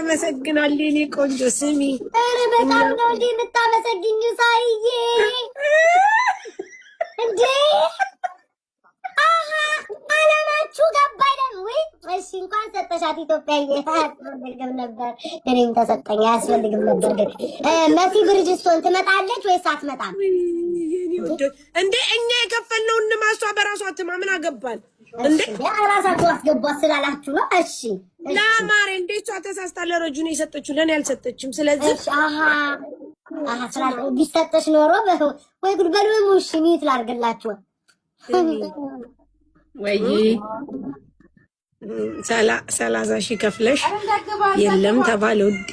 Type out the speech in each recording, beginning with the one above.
አመሰግናለሁ የኔ ቆንጆ ስሚ። ኧረ በጣም ነው እንዴ የምታመሰግኙ ሳይዬ እንዴ አላማችሁ ገባኝ ወይ? እሺ እንኳን ሰጠሻት ኢትዮጵያዬ። አያስፈልግም ነበር እኔም ተሰጠኝ አያስፈልግም ነበር። ግን መሲ ብርጅስቶን ትመጣለች ወይስ አትመጣም? እንዴ እኛ የከፈልነውን ማሷ በራሷ ትማምን አገባል እንዴ? ራሳችሁ አስገቧት ስላላችሁ ነው። እሺ ለማሬ እንዴ እሷ ተሳስታ ለረጁ ነው የሰጠችው፣ ለኔ አልሰጠችም። ስለዚህ ቢሰጠሽ ኖሮ ወይ ጉድ በሉ። እሺ ሚት ላድርግላችሁ ወይ 30,000 ከፍለሽ የለም ተባለ ውዴ።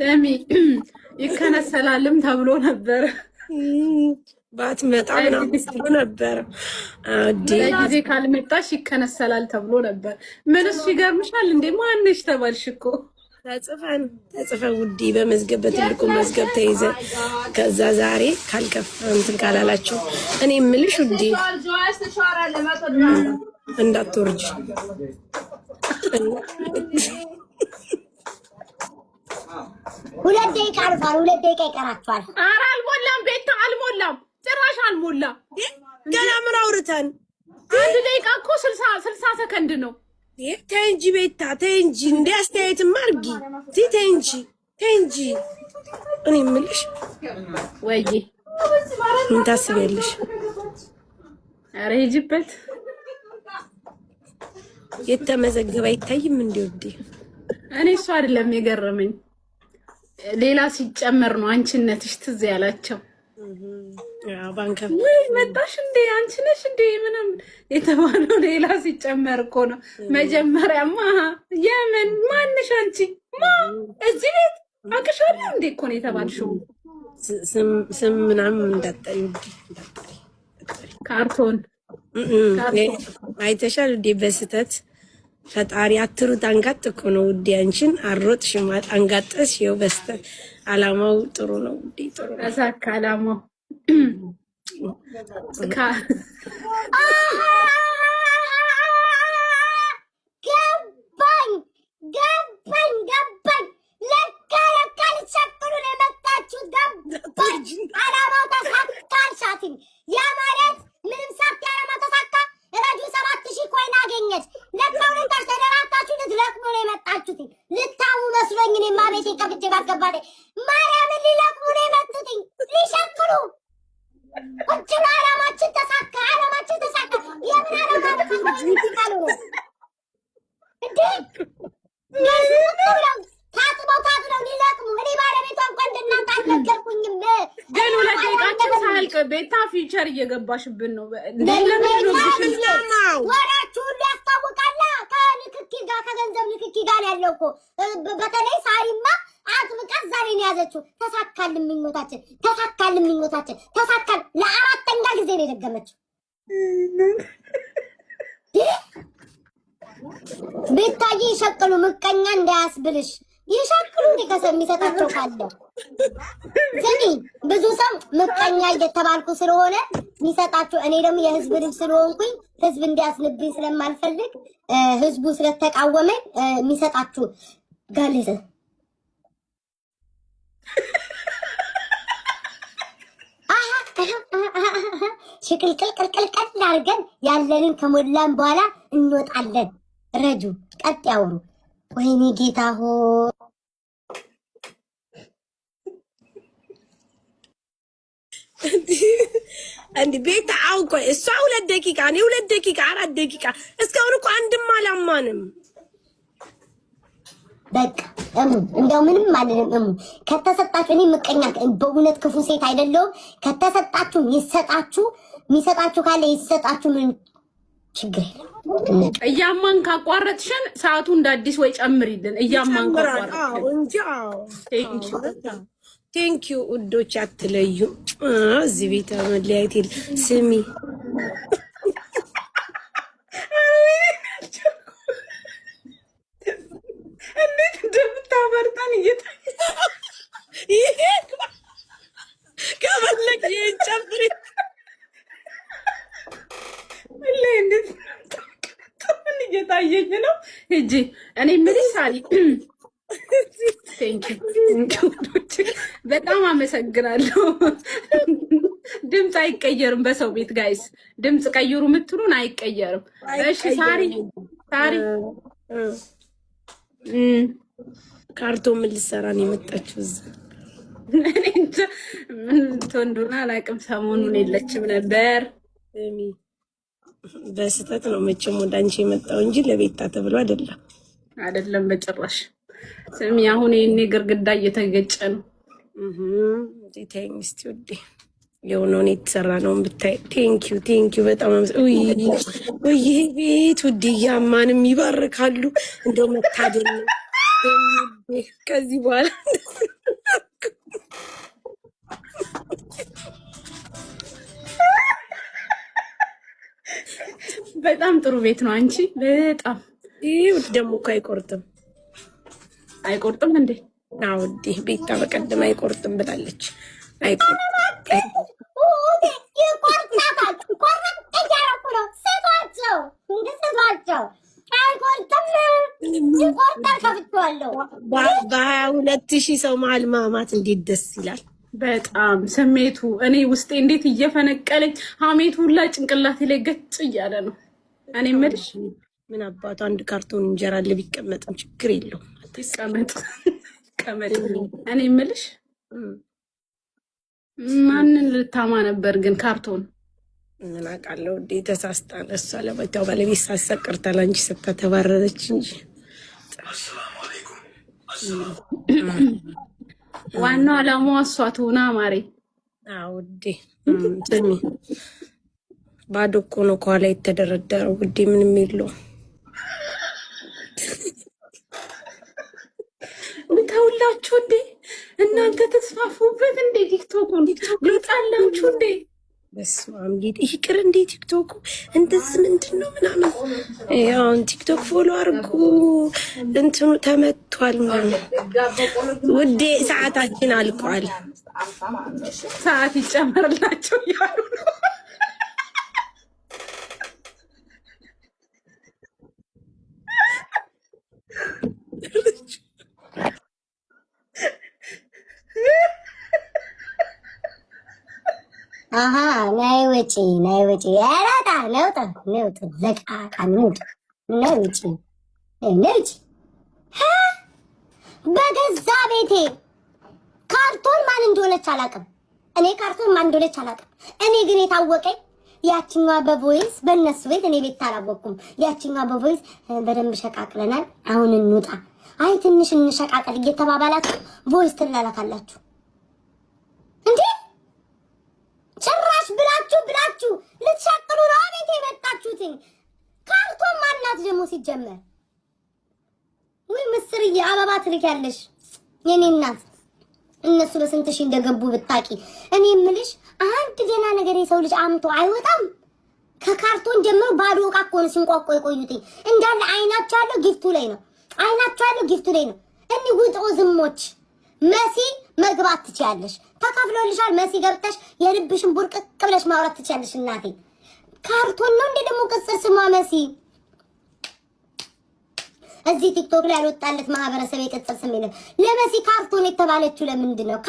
ደሚ ይከነሰላልም ተብሎ ነበር። ባትመጣ ምናምን ነበር። ጊዜ ካልመጣሽ ይከነሰላል ተብሎ ነበር። ምን እሱ ይገርምሻል እንዴ? ማንሽ ተባልሽ እኮ ተጽፈን ውዴ፣ በመዝገብ በትልቁ መዝገብ ተይዘ ከዛ ዛሬ እንትን ካላላችሁ እኔ የምልሽ ውዴ እንዳትወርጅ። ሁለት ደቂቃ አልፏል። 2 ደቂቃ ይቀራችኋል። ኧረ አልሞላም፣ ቤታ አልሞላም፣ ጭራሽ አልሞላም። ገና ምን አውርተን 1 ደቂቃ እኮ 60 ሰከንድ ነው። ተይ እንጂ ቤታ ተይ እንጂ፣ እንደ አስተያየትማ አድርጊ። ተይ እንጂ እኔ የምልሽ ወይ ምን ታስቢያለሽ? ኧረ ሂጂበት። የተመዘገበ አይታይም እንዴ ውዴ? እኔ እሱ አይደለም የገረመኝ፣ ሌላ ሲጨመር ነው አንቺነትሽ ትዝ ያላቸው። ባንከ መጣሽ እንዴ አንቺ ነሽ እንዴ ምንም የተባለው ሌላ ሲጨመር እኮ ነው። መጀመሪያማ የምን ማንሽ አንቺ እዚህ ቤት አቅሻለሁ እንዴ እኮ ነው የተባልሽው። ስም ምናምን እንዳጠሪ ካርቶን አይተሻል እንዴ? በስተት ፈጣሪ አትሩት አንጋጥ እኮ ነው ውዴ። አንቺን አሮጥሽ አንጋጠሽ። ይኸው በስተት አላማው ጥሩ ነው ውዴ፣ ጥሩ ነው። ተሳካ አላማው። ገባኝ። ለካ ልትሸቅሉ ነው የመጣችሁት። ገባኝ። አላማው ተሳካልሻትኝ። ያ ማለት ምንም ሳት አላማው ተሳካ። ረጁ 7,000 ኮይን አገኘች። ለካ ሁለታችሁ ተደራታችሁ ልትለቅሙ ነው የመጣችሁት። ልታሙ መስሎኝ እኔማ ቤቴ ከፍቼ ባስገባለ ማርያምን ሊለቅሙ ነው የመጡትኝ፣ ሊሸቅሉ ቁጭ ብሎ አላማችን ተሳካ። የምን አላማ ነው እንዴ? ታጥበው ሊለቅሙ። እኔ ባለቤቷ እንኳን እንደናንተ አልነገርኩኝም። ግን 2 ደቂቃችን ሳያልቅ ቤታ ፊውቸር እየገባሽብን ነው። ወራችሁ ሁሉ ያስታውቃላ። ከንክኪ ጋር ከገንዘብ ንክኪ ጋር ያለው እኮ በተለይ ሳይማ አጥብቃ ዛሬ ነው ያዘችው። ተሳካልን ምኞታችን። ለ4ኛ ጊዜ ነው የደገመችው። ቤታዬ ይሸቅሉ፣ ምቀኛ እንዳያስብልሽ። ይሸቅሉ እንዴ ከሰው የሚሰጣቸው ካለ ስሚ። ብዙ ሰው ምቀኛ እየተባልኩ ስለሆነ የሚሰጣችሁ፣ እኔ ደግሞ የህዝብ ልጅ ስለሆንኩኝ ህዝብ እንዲያስልብኝ ስለማልፈልግ ህዝቡ ስለተቃወመ የሚሰጣችሁ ጋልዘ ሽቅልቅልቅልቅል አድርገን ያለንን ከሞላን በኋላ እንወጣለን። ረጁ ቀጥ ያወሩ። ወይኔ ጌታ ሆ እንዴ ቤታ አውቆ እሷ 2 ደቂቃ እኔ 2 ደቂቃ 4 ደቂቃ እስካሁን እኮ አንድም አላማንም። በቃ እንደው ምንም አልልም። ከተሰጣችሁ እኔ ምቀኛ በእውነት ክፉ ሴት አይደለሁም። ከተሰጣችሁ ይሰጣችሁ፣ የሚሰጣችሁ ካለ ይሰጣችሁ። ምን ችግር የለም። እያማን ካቋረጥሽን ሰዓቱ እንዳዲስ ወይ ጨምሪልን። እያማን ካቋረጥሽን ቴንኪዩ ውዶች፣ አትለዩ። እዚህ ቤት መለያየት የለ። ስሚ እንዴት እንደምታመርጠን ከፈለግ ይህቻ እጂ እኔ የምልሽ ሳሪ በጣም አመሰግናለሁ። ድምፅ አይቀየርም በሰው ቤት ጋይስ፣ ድምፅ ቀይሩ የምትሉን አይቀየርም። እሺ ሳሪ ካርቶን ምን ልትሰራ ነው የመጣችው? እዛ ምን ትወንዱና አላውቅም። ሰሞኑን የለችም ነበር። በስህተት ነው መቼም ወደ አንቺ የመጣው እንጂ ለቤታ ተብሎ አይደለም በጭራሽ። ስሚ አሁን ይሄኔ ግርግዳ እየተገጨ ነው። ተይኝ እስኪ ውዴ፣ የሆነውን የተሰራ ነው ብታይ። ቴንኪዩ በጣም ውይ ቤት ውዴ፣ እያማንም ይባርካሉ። እንደው መታደል ነው ከዚህ በኋላ በጣም ጥሩ ቤት ነው። አንቺ በጣም ይሄ ደግሞ እኮ አይቆርጥም እንዴ? አዎ ውዴ፣ ቤታ በቀደም አይቆርጥም ብላለች። በ22,000 ሰው መሀል ማማት እንዴት ደስ ይላል! በጣም ስሜቱ እኔ ውስጤ እንዴት እየፈነቀለኝ፣ ሀሜቱ ሁላ ጭንቅላቴ ላይ ገጭ እያለ ነው። እኔ የምልሽ ምን አባቱ አንድ ካርቶን እንጀራ አለ ቢቀመጥም ችግር የለውም። ይቀመጥ። እኔ የምልሽ ማንን ልታማ ነበር ግን ካርቶን? ምን አውቃለሁ እንዴ፣ ተሳስታል። እሷ ለበታው ባለቤት ሳሰቅርታል አንቺ ስታ ተባረረች እንጂ ዋናው አላማዋ እሷ ትሆና ማሬ። አዎ ውዴ፣ ስሚ ባዶ እኮ ነው ከኋላ የተደረደረው ውዴ፣ ምንም የለውም። ምታውላችሁ እንዴ እናንተ ተስፋፉበት እንዴ? ቲክቶኩን ልጣላችሁ እንዴ? በስመ አብ ጌጥ ይቅር እንዴ! ቲክቶኩ እንደዚህ ምንድን ነው ምናምን። አሁን ቲክቶክ ፎሎ አድርጉ እንትኑ ተመቷል ውዴ። ሰዓታችን አልቋል። ሰዓት ይጨመርላቸው እያሉ ነው። አሀ ናይ ውጪ ያራጣ ነውጥ ለቃቃ ነውጥ ናይ ውጪ በገዛ ቤቴ ካርቶን ማን እንደሆነች አላውቅም። እኔ ግን የታወቀኝ ያቺኛዋ በቮይስ በእነሱ ቤት፣ እኔ ቤት አላወቅኩም። ያቺኛዋ በቮይስ በደንብ ሸቃቅለናል፣ አሁን እንውጣ፣ አይ ትንሽ እንሸቃቀል እየተባባላችሁ ቮይስ ትላላካላችሁ እንዴ? ጭራሽ ብላችሁ ልትሸቅሉ ነው ቤት የመጣችሁት። ካርቶን ማናት ደግሞ ሲጀመር? ወይ ምስርዬ አበባ ትልኪያለሽ የኔ እናት። እነሱ በስንት ሺህ እንደገቡ ብታቂ። እኔ የምልሽ አንድ ደህና ነገር የሰው ልጅ አምቶ አይወጣም። ከካርቶን ጀምሮ ባዶ ዕቃ እኮ ነው ሲንቋቋ የቆዩት። እንዳለ አይናቸው ያለው ጊፍቱ ላይ ነው። እኒ ውጦ ዝሞች መሲ መግባት ትችያለሽ። ተከፍሎልሻል። መሲ ገብተሽ የልብሽን ቡርቅቅ ብለሽ ማውራት ትችያለሽ። እናቴ ካርቶን ነው እንዴ ደግሞ ቅጽል ስሟ መሲ? እዚህ ቲክቶክ ላይ ያልወጣለት ማህበረሰብ የቅጽል ስም የለም። ለመሲ ካርቶን የተባለችው ለምንድን ነው?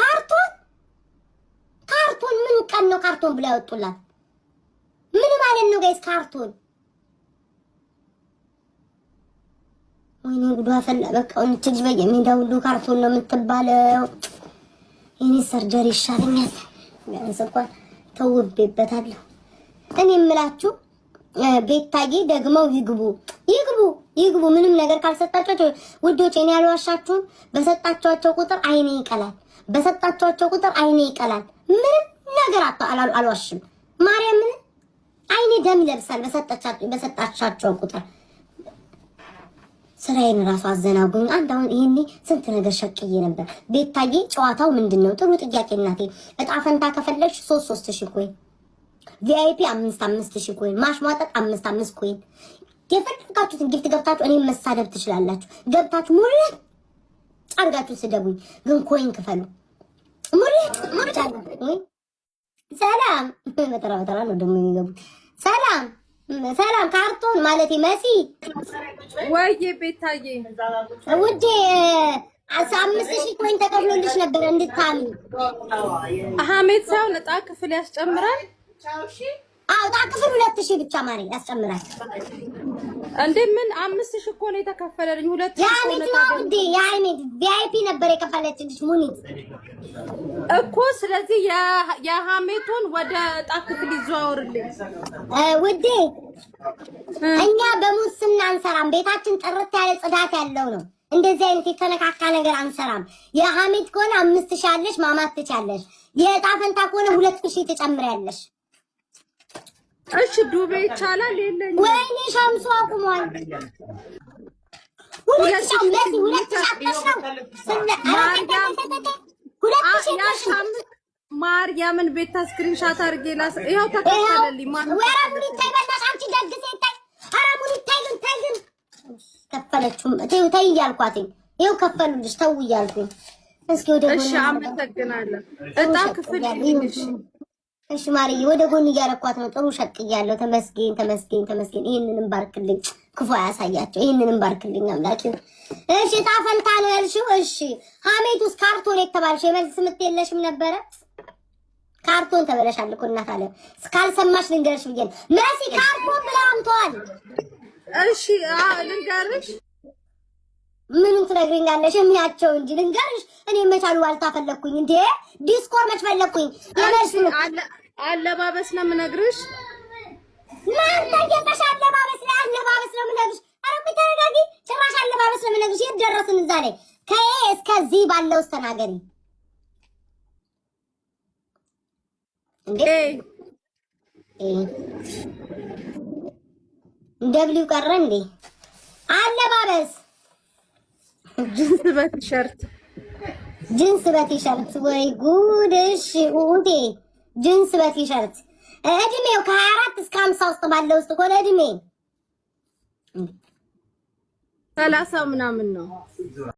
ካርቶን ምን ቀን ነው ካርቶን ብላ ያወጡላት? ምን ማለት ነው ጋይስ? ካርቶን ወይኔ ጉዷ ፈላ። በቃ እንቺ በየሜዳው ሁሉ ካርቶን ነው የምትባለው። እኔ ሰርጀሪ ይሻለኛል። ቢያንስ እንኳን ተውቤበታለሁ። እኔ የምላችሁ ቤታዬ ደግመው ይግቡ። ምንም ነገር ካልሰጣቸው ውዶች፣ እኔ ያልዋሻችሁም። በሰጣቸዋቸው ቁጥር አይኔ ይቀላል። ምንም ነገር አልዋሽም። ማርያምን አይኔ ደም ይለብሳል በሰጣቻቸው ቁጥር። ስራዬን ራሱ አዘናጉኝ። አሁን ይሄኔ ስንት ነገር ሸቅዬ ነበር። ቤታዬ ጨዋታው ምንድነው? ጥሩ ጥያቄ እናቴ። እጣ ፈንታ ከፈለግሽ 3000 ኮይን፣ ቪአይፒ 5000 ኮይን፣ ማሽሟጠጥ 5000 ኮይን። የፈለጋችሁትን ጊፍት ገብታችሁ እኔን መሳደብ ትችላላችሁ። ገብታችሁ ሙሉት አርጋችሁ ስደቡኝ፣ ግን ኮይን ክፈሉ። ሙሉት ሰላም መተራ ነው ደግሞ የሚገቡት። ሰላም ሰላም ካርቶን ማለት መሲ ወይዬ ቤታዬ ውዴ 5,000 ኮይን ተከፍሎልሽ ነበር እንድታሚ። ሀሜት ሳይሆን ዕጣ ክፍል ያስጨምራል። አዎ ዕጣ ክፍል 2,000 ብቻ ማሪ ያስጨምራል። እንዴ ምን 5,000 እኮ ነው የተከፈለልኝ። 2,000 የሀሜት ነው ውዴ፣ የሀሜት ቪአይፒ ነበር የከፈለችልሽ ሙኒት እኮ። ስለዚህ የሀሜቱን ወደ ዕጣ ክፍል ይዘዋወርልኝ ውዴ። እኛ በሙስና አንሰራም። ቤታችን ጥርት ያለ ጽዳት ያለው ነው። እንደዚህ አይነት የተነካካ ነገር አንሰራም። የሀሜት ከሆነ 5,000 አለሽ ማማት ትቻለሽ። የዕጣ ፈንታ ከሆነ 2,000 ትጨምሪያለሽ። እሺ ዱቤ ይቻላል የለኝም። ወይኔ ሻምሱ አቁሟል። ማርያምን ቤታ ስክሪንሻት አድርጌ ላስ ይኸው ተከፈለልኝ። ከፈለችም ተይ እያልኳትኝ ይኸው ከፈሉልሽ ተው እያልኩኝ። እስኪ ወደ እሺ አመሰግናለሁ። ዕጣ ክፍል እሺ ማርዬ ወደ ጎን እያረኳት ነው። ጥሩ ሸቅያለሁ። ተመስገን ተመስገን ተመስገን። ይሄንንም ባርክልኝ፣ ክፉ አያሳያቸው። ይሄንንም ባርክልኝ አምላኬ። እሺ ታፈልታ ነው ያልሽው። እሺ ሀሜት ውስጥ ካርቶን የተባልሽ የመልስ ምት የለሽም ነበረ። ካርቶን ተበለሻል እኮ እናት አለ። እስካልሰማሽ ልንገርሽ ብዬሽ ነው። መሲ ካርቶን ብላ አምተዋል። እሺ ልንገርሽ። ምኑን ትነግሪኛለሽ? የሚያቸው እንጂ ልንገርሽ። እኔ መቻሉ አልታፈለኩኝ እንዴ ዲስኮር መች ፈለኩኝ። ለመርስ አለባበስ ነው የምነግርሽ። ማን ታየቀሽ? አለባበስ ነው የምነግርሽ። ኧረ ቆይ ተረጋጊ። ጭራሽ አለባበስ ነው የምነግርሽ። የት ደረስን? እዛ ላይ ከኤ እስከዚህ ባለው ተናገሪ እንዴ። ደብሊው ቀረ እንዴ? አለባበስ ጅንስ በቲሸርት ወይ ጉድ! እሺ ኡቴ ጅንስ በቲሸርት እድሜው ከ24 እስከ 50 ውስጥ ባለው ውስጥ ከሆነ እድሜ 30 ምናምን ነው።